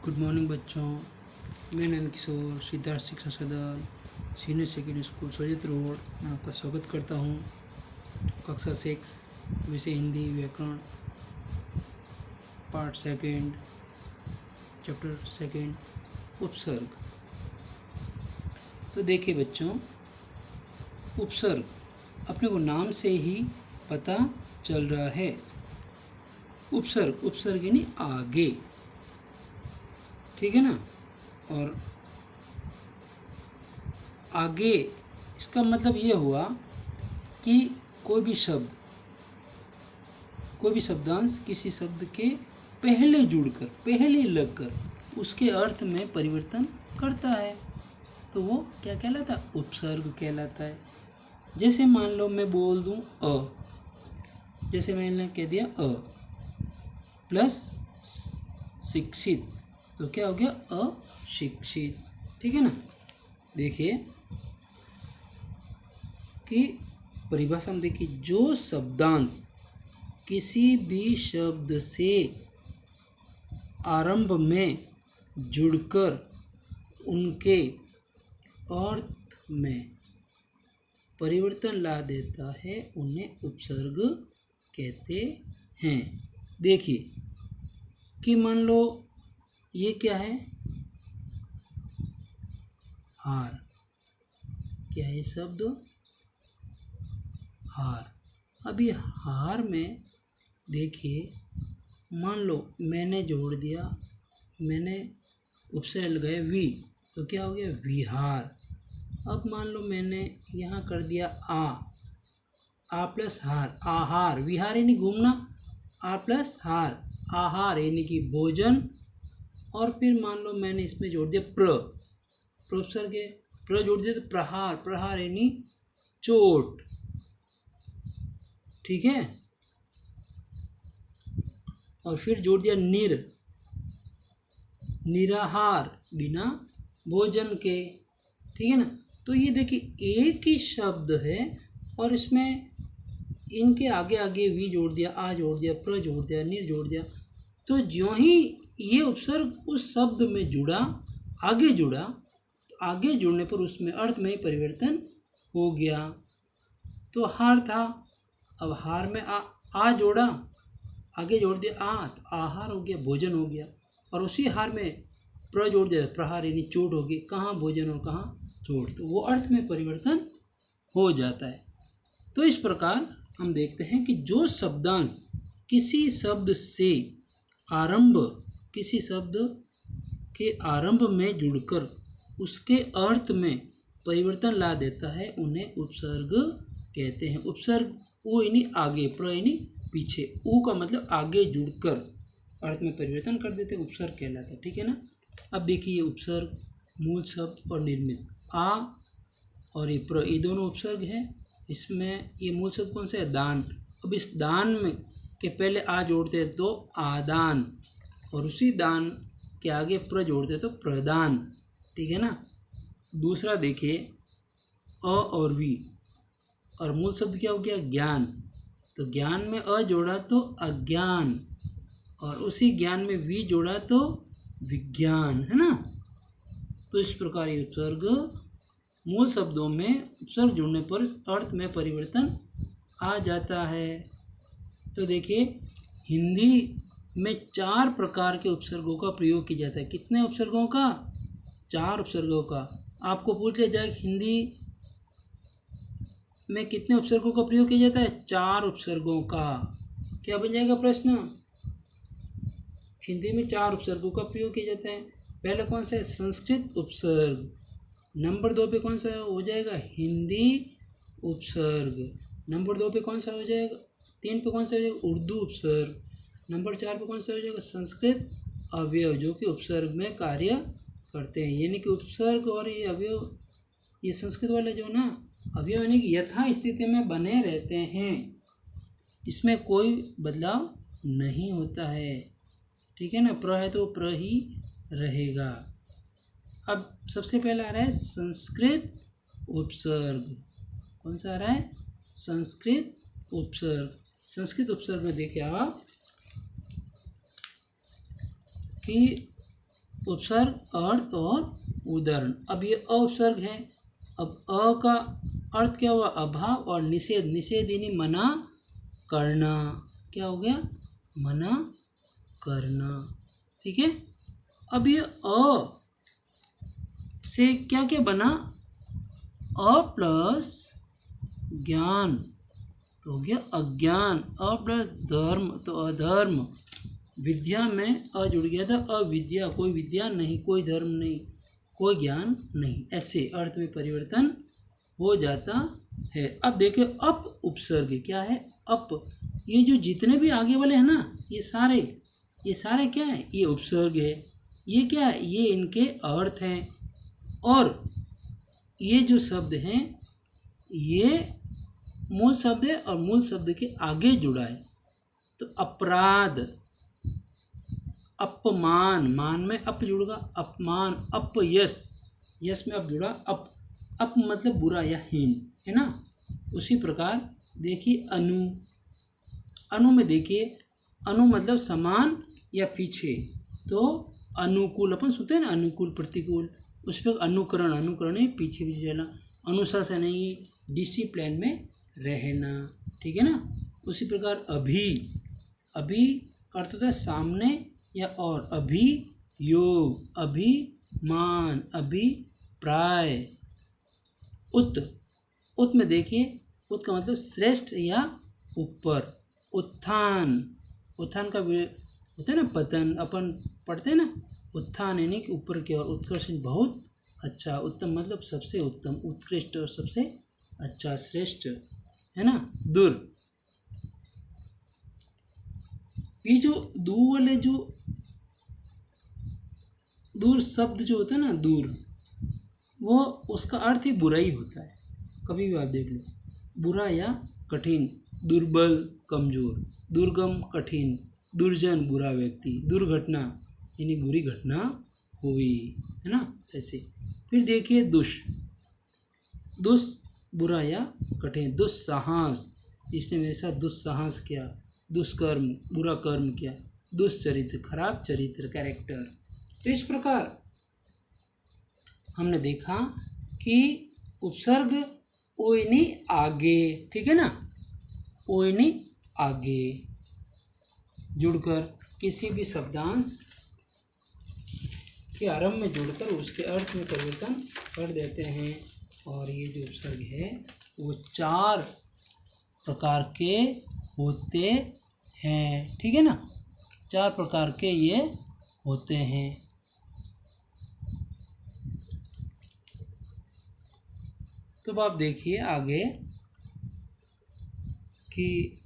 Good morning बच्चों। मैं नंद किशोर सिद्धार्थ शिक्षा सदन सीनियर सेकेंडरी स्कूल सोजित रोड में आपका स्वागत करता हूँ। कक्षा 6 विषय हिंदी व्याकरण पार्ट सेकेंड चैप्टर सेकेंड उपसर्ग। तो देखिए बच्चों, उपसर्ग अपने को नाम से ही पता चल रहा है। उपसर्ग यानी आगे, ठीक है ना। और आगे इसका मतलब ये हुआ कि कोई भी शब्दांश किसी शब्द के पहले जुड़कर, पहले लगकर उसके अर्थ में परिवर्तन करता है, तो वो क्या कहलाता है? उपसर्ग कहलाता है। जैसे मान लो मैं बोल दूं अ, जैसे मैंने कह दिया अ प्लस शिक्षित, तो क्या हो गया? अशिक्षित, ठीक है ना। देखिए कि परिभाषा में देखिए, जो शब्दांश किसी भी शब्द से आरंभ में जुड़कर उनके अर्थ में परिवर्तन ला देता है उन्हें उपसर्ग कहते हैं। देखिए कि मान लो ये क्या है? हार। क्या है शब्द? हार। अब ये हार में देखिए, मान लो मैंने जोड़ दिया, मैंने उपसर्ग लगाया वी, तो क्या हो गया? विहार। अब मान लो मैंने यहाँ कर दिया आ प्लस हार, आहार। विहार यानी घूमना, आ प्लस हार, आहार यानी कि भोजन। और फिर मान लो मैंने इसमें जोड़ दिया उपसर्ग के प्र जोड़ दिया, तो प्रहार। प्रहार यानी चोट, ठीक है। और फिर जोड़ दिया निराहार, बिना भोजन के, ठीक है ना। तो ये देखिए एक ही शब्द है और इसमें इनके आगे आगे वी जोड़ दिया, आ जोड़ दिया, प्र जोड़ दिया, निर जोड़ दिया। तो ज्यों ही ये उपसर्ग उस शब्द में जुड़ा, आगे जुड़ा, तो आगे जुड़ने पर उसमें अर्थ में परिवर्तन हो गया। तो हार था, अब हार में आ जोड़ा, आगे जोड़ दिया आ, तो आहार हो गया, भोजन हो गया। और उसी हार में प्र जोड़ दिया, प्रहार यानी चोट होगी। कहाँ भोजन और कहाँ चोट, तो वो अर्थ में परिवर्तन हो जाता है। तो इस प्रकार हम देखते हैं कि जो शब्दांश किसी शब्द से किसी शब्द के आरंभ में जुड़कर उसके अर्थ में परिवर्तन ला देता है उन्हें उपसर्ग कहते हैं। उपसर्ग उ यानी आगे, प्र यानी पीछे, उ का मतलब आगे जुड़कर अर्थ में परिवर्तन कर देते, उपसर्ग कहलाता है, ठीक है ना। अब देखिए, ये उपसर्ग मूल शब्द और निर्मित आ और ये प्र, ये दोनों उपसर्ग हैं। इसमें ये मूल शब्द कौन सा है? दान। अब इस दान में के पहले आ जोड़ते हैं तो आदान, और उसी दान के आगे प्र जोड़ते हैं तो प्रदान, ठीक है ना। दूसरा देखिए अ और वी, और मूल शब्द क्या हो गया? ज्ञान। तो ज्ञान में अ जोड़ा तो अज्ञान, और उसी ज्ञान में वी जोड़ा तो विज्ञान, है ना। तो इस प्रकार ये उपसर्ग मूल शब्दों में उपसर्ग जुड़ने पर अर्थ में परिवर्तन आ जाता है। तो देखिए, हिंदी में 4 प्रकार के उपसर्गों का प्रयोग किया जाता है। कितने उपसर्गों का? 4 उपसर्गों का। आपको पूछ लिया जाए हिंदी में कितने उपसर्गों का प्रयोग किया जाता है? 4 उपसर्गों का। क्या बन जाएगा प्रश्न? हिंदी में 4 उपसर्गों का प्रयोग किया जाता है। पहला कौन सा है? संस्कृत उपसर्ग। नंबर 2 पे कौन सा हो जाएगा? हिंदी उपसर्ग। नंबर 2 पे कौन सा हो जाएगा? 3 पे कौन सा हो जाएगा? उर्दू उपसर्ग। नंबर 4 पे कौन सा हो जाएगा? संस्कृत अवयव, जो कि उपसर्ग में कार्य करते हैं। यानी कि उपसर्ग और ये अवयव, ये संस्कृत वाले जो ना अवयव, यानी कि यथा स्थिति में बने रहते हैं, इसमें कोई बदलाव नहीं होता है, ठीक है ना। प्र है तो प्र ही रहेगा। अब सबसे पहला आ रहा है संस्कृत उपसर्ग। कौन सा आ रहा है? संस्कृत उपसर्ग। संस्कृत उपसर्ग में देखिए आप कि उपसर्ग, अर्थ और उदाहरण। अब ये अ उपसर्ग है। अब अ का अर्थ क्या हुआ? अभाव और निषेध। निषेध यानी मना करना। क्या हो गया? मना करना। ठीक है। अब ये अ से क्या क्या बना? अ प्लस ज्ञान तो हो गया अज्ञान। अ प्लस धर्म तो अधर्म। विद्या में अ जुड़ गया था, अविद्या। कोई विद्या नहीं, कोई धर्म नहीं, कोई ज्ञान नहीं, ऐसे अर्थ में परिवर्तन हो जाता है। अब देखिए अप उपसर्ग क्या है? अप। ये जो जितने भी आगे वाले हैं ना, ये सारे क्या है? ये उपसर्ग है। ये क्या है? ये इनके अर्थ हैं। और ये जो शब्द हैं ये मूल शब्द है और मूल शब्द के आगे जुड़ा है। तो अपराध, अपमान, मान में अप जुड़ेगा, अपमान, अपयश, यश में अप जुड़ा, अप मतलब बुरा या हीन, है ना। उसी प्रकार देखिए अनु में देखिए, अनु मतलब समान या पीछे। तो अनुकूल अपन सुनते हैं ना, अनुकूल प्रतिकूल, उस पर अनुकरण है, पीछे पीछे चलना। अनुशासन है ये डिसिप्लिन में रहना। ठीक है ना। उसी प्रकार अभी का अर्थ होता है सामने या और। अभियोग, अभिमान, अभिप्राय। उत में देखिए, उत का मतलब श्रेष्ठ या ऊपर। उत्थान का होता है ना पतन, अपन पढ़ते हैं ना। उत्थान यानी कि ऊपर की ओर, उत्कर्ष बहुत अच्छा, उत्तम मतलब सबसे उत्तम, उत्कृष्ट और सबसे अच्छा, श्रेष्ठ, है ना। दूर, ये जो दूर वाले जो दूर शब्द जो होता है ना, दूर, वो उसका अर्थ ही बुराई होता है। कभी भी आप देख लो, बुरा या कठिन, दुर्बल कमजोर, दुर्गम कठिन, दुर्जन बुरा व्यक्ति, दुर्घटना यानी बुरी घटना हुई, है ना, ऐसे। फिर देखिए दुष बुरा या कठिन, दुस्साहस, इसने मेरे साथ दुस्साहस किया, दुष्कर्म बुरा कर्म किया, दुष्चरित्र खराब चरित्र, कैरेक्टर। तो इस प्रकार हमने देखा कि उपसर्ग ओइनी आगे, ठीक है ना, ओइनी आगे जुड़कर किसी भी शब्दांश के आरंभ में जुड़कर उसके अर्थ में परिवर्तन कर देते हैं। और ये जो उपसर्ग है वो 4 प्रकार के होते हैं। ठीक है ना, 4 प्रकार के ये होते हैं। तो आप देखिए आगे कि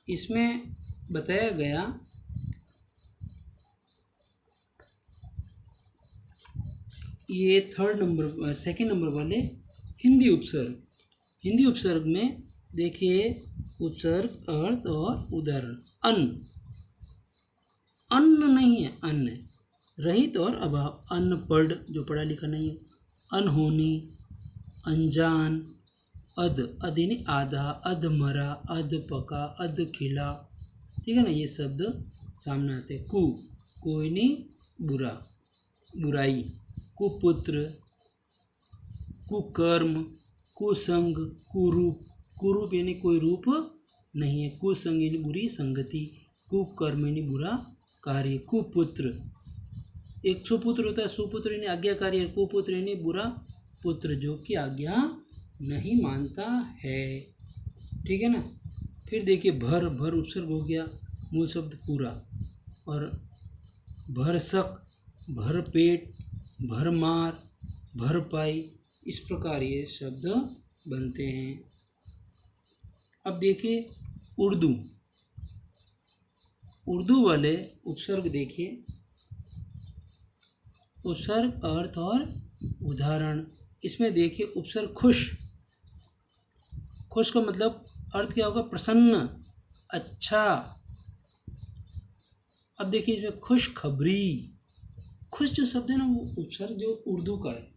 इसमें बताया गया ये सेकंड नंबर वाले हिंदी उपसर्ग में देखिए उपसर्ग, अर्थ और उदाहरण। अन्न नहीं है, अन्न है, रहित और अभाव, अनपढ़ जो पढ़ा लिखा नहीं है, अनहोनी, अनजान, अध यानी आधा, अधमरा, अध पका, अध खिला। ठीक है ना, ये शब्द सामने आते हैं। कोई नहीं, बुराई, कुपुत्र, कुकर्म, कुसंग, कुरूप यानी कोई रूप नहीं है, कुसंग यानी बुरी संगति, कुकर्म यानी बुरा कार्य, कुपुत्र, एक सुपुत्र होता है, सुपुत्र यानी आज्ञाकारी, कुपुत्र यानी बुरा पुत्र जो कि आज्ञा नहीं मानता है। ठीक है ना। फिर देखिए भर उपसर्ग हो गया, मूल शब्द पूरा, और भरसक, भरपेट, भरमार, भरपाई, इस प्रकार ये शब्द बनते हैं। अब देखिए उर्दू वाले उपसर्ग देखिए, उपसर्ग, अर्थ और उदाहरण। इसमें देखिए उपसर्ग खुश का मतलब अर्थ क्या होगा? प्रसन्न, अच्छा। अब देखिए इसमें खुशखबरी, खुश जो शब्द है ना वो उपसर्ग जो उर्दू का है,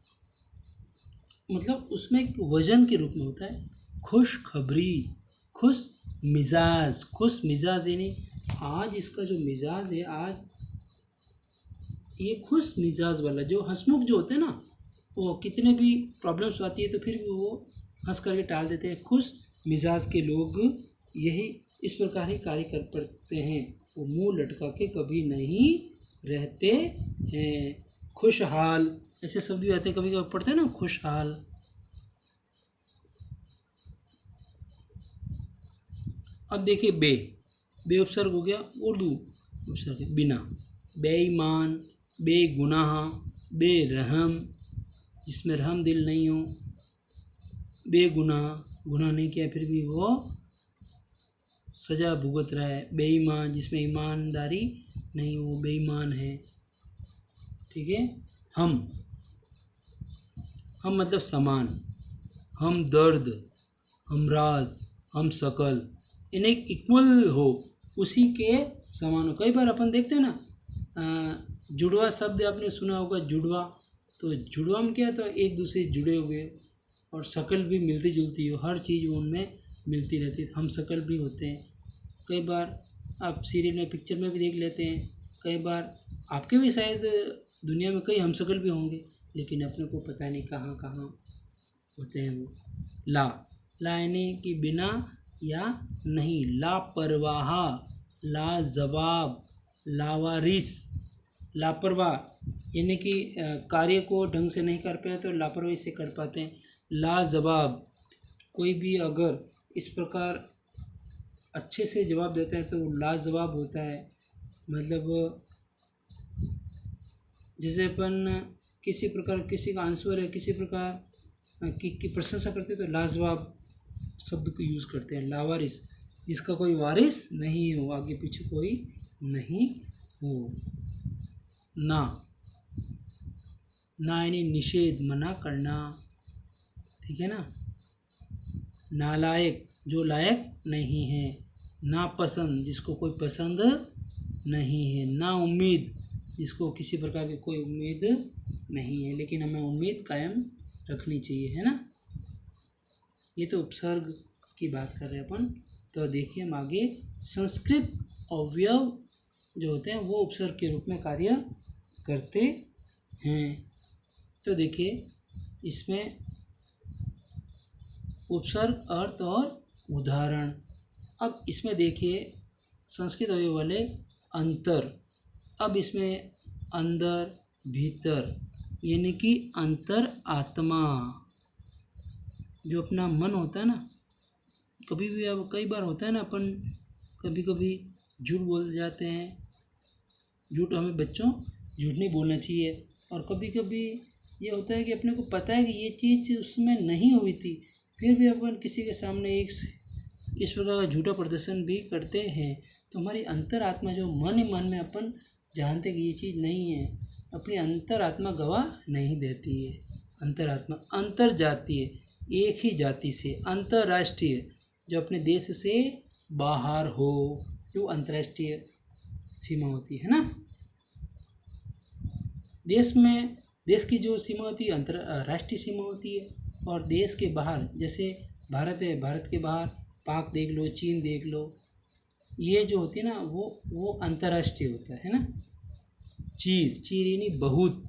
मतलब उसमें एक वजन के रूप में होता है। खुशखबरी, खुश मिजाज यानी आज इसका जो मिजाज है, आज ये खुश मिजाज वाला, जो हंसमुख जो होते हैं ना, वो कितने भी प्रॉब्लम्स आती है तो फिर भी वो हंस करके टाल देते हैं। खुश मिजाज के लोग यही इस प्रकार ही कार्य कर पड़ते हैं, वो मुंह लटका के कभी नहीं रहते हैं। खुशहाल ऐसे शब्द भी आते हैं, कभी कभी पढ़ते हैं ना, खुशहाल। अब देखिए बे उपसर्ग हो गया, उर्दू उपसर्ग बिना। बेईमान, बेगुनाह, बेरहम, जिसमें रहम दिल नहीं हो, बेगुनाह, गुनाह नहीं किया फिर भी वो सजा भुगत रहा है। बेईमान, जिसमें ईमानदारी नहीं हो, बेईमान है। ठीक है। हम मतलब समान, हम दर्द, हम राज, हम सकल, इन्हें इक्वल हो, उसी के समान हो। कई बार अपन देखते हैं ना, जुड़वा शब्द आपने सुना होगा, जुड़वा। तो जुड़वा में क्या, तो एक दूसरे से जुड़े हुए और शकल भी मिलती जुलती हो, हर चीज़ उनमें मिलती रहती है। हम शकल भी होते हैं। कई बार आप सीरियल में, पिक्चर में भी देख लेते हैं। कई बार आपके भी शायद दुनिया में कई हम शकल भी होंगे, लेकिन अपने को पता नहीं कहाँ कहाँ होते हैं वो। ला यानी कि बिना या नहीं, लापरवाह, लाजवाब, लावारिस, लापरवाह यानी कि कार्य को ढंग से नहीं कर पाए तो लापरवाही से कर पाते हैं। लाजवाब, कोई भी अगर इस प्रकार अच्छे से जवाब देता है तो लाजवाब होता है। मतलब जैसे अपन किसी प्रकार किसी का आंसर है, किसी प्रकार की प्रशंसा करते हैं तो लाजवाब शब्द को यूज़ करते हैं। लावारिस, जिसका कोई वारिस नहीं हो, आगे पीछे कोई नहीं हो। ना यानी निषेध, मना करना। ठीक है ना। नालायक, जो लायक नहीं है। नापसंद, जिसको कोई पसंद नहीं है। ना उम्मीद, जिसको किसी प्रकार की कोई उम्मीद नहीं है, लेकिन हमें उम्मीद कायम रखनी चाहिए, है ना। ये तो उपसर्ग की बात कर रहे हैं अपन। तो देखिए हम आगे, संस्कृत अवयव जो होते हैं वो उपसर्ग के रूप में कार्य करते हैं। तो देखिए इसमें उपसर्ग, अर्थ और उदाहरण। अब इसमें देखिए संस्कृत अवयव वाले अंतर। अब इसमें अंदर, भीतर यानी कि अंतर आत्मा, जो अपना मन होता है ना, कभी भी अब कई बार होता है ना, अपन कभी कभी झूठ बोल जाते हैं। झूठ, हमें बच्चों झूठ नहीं बोलना चाहिए। और कभी कभी ये होता है कि अपने को पता है कि ये चीज़ उसमें नहीं हुई थी, फिर भी अपन किसी के सामने एक इस प्रकार का झूठा प्रदर्शन भी करते हैं। तो हमारी अंतर आत्मा, जो मन ही मन में अपन जानते कि ये चीज़ नहीं है, अपनी अंतर आत्मा गवाह नहीं देती है। अंतर आत्मा अंतर जातीय, एक ही जाति से। अंतर्राष्ट्रीय, जो अपने देश से बाहर हो, जो अंतर्राष्ट्रीय सीमा होती है ना। देश में, देश की जो सीमा होती है अंतर्राष्ट्रीय सीमा होती है। और देश के बाहर, जैसे भारत है, भारत के बाहर पाक देख लो, चीन देख लो, ये जो होती है ना वो अंतर्राष्ट्रीय होता है ना। चीर यानी बहुत,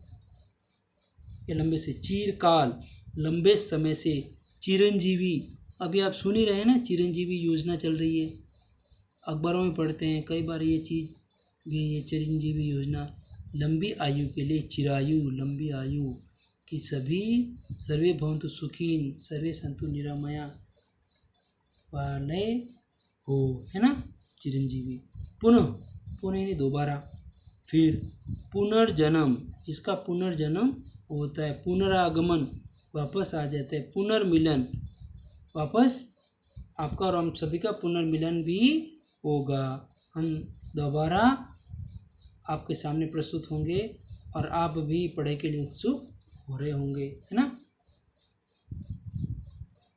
ये लंबे से। चीरकाल, लंबे समय से। चिरंजीवी, अभी आप सुन ही रहे हैं ना, चिरंजीवी योजना चल रही है, अखबारों में पढ़ते हैं कई बार ये चीज़ भी। ये चिरंजीवी योजना लंबी आयु के लिए, चिरायु, लंबी आयु कि सभी, सर्वे भवन्तु सुखीन, सर्वे सन्तु निरामया वाले हो, है ना। चिरंजीवी। पुनः यानी दोबारा, फिर। पुनर्जन्म, जिसका पुनर्जन्म होता है। पुनरागमन, वापस आ जाते हैं। पुनर्मिलन, वापस आपका और हम सभी का पुनर्मिलन भी होगा। हम दोबारा आपके सामने प्रस्तुत होंगे और आप भी पढ़ाई के लिए उत्सुक हो रहे होंगे, है ना।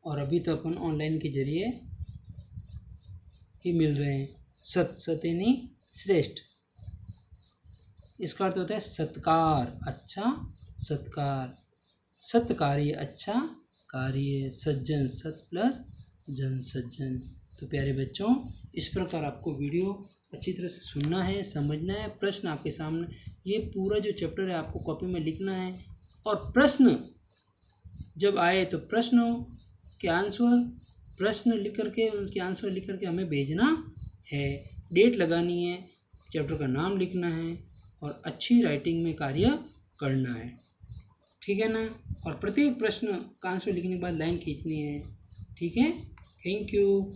और अभी तो अपन ऑनलाइन के जरिए ही मिल रहे हैं। सत यानी श्रेष्ठ, इसका अर्थ होता है सत्कार, अच्छा सत्कार। सत्कार्य, अच्छा कार्य। सज्जन, सत प्लस जन, सज्जन। तो प्यारे बच्चों, इस प्रकार आपको वीडियो अच्छी तरह से सुनना है, समझना है। प्रश्न आपके सामने, ये पूरा जो चैप्टर है आपको कॉपी में लिखना है, और प्रश्न जब आए तो प्रश्न के आंसर, प्रश्न लिख करके उनके आंसर लिख करके हमें भेजना है। डेट लगानी है, चैप्टर का नाम लिखना है और अच्छी राइटिंग में कार्य करना है। ठीक है ना? और प्रत्येक प्रश्न का आंसर लिखने के बाद लाइन खींचनी है। ठीक है? Thank you.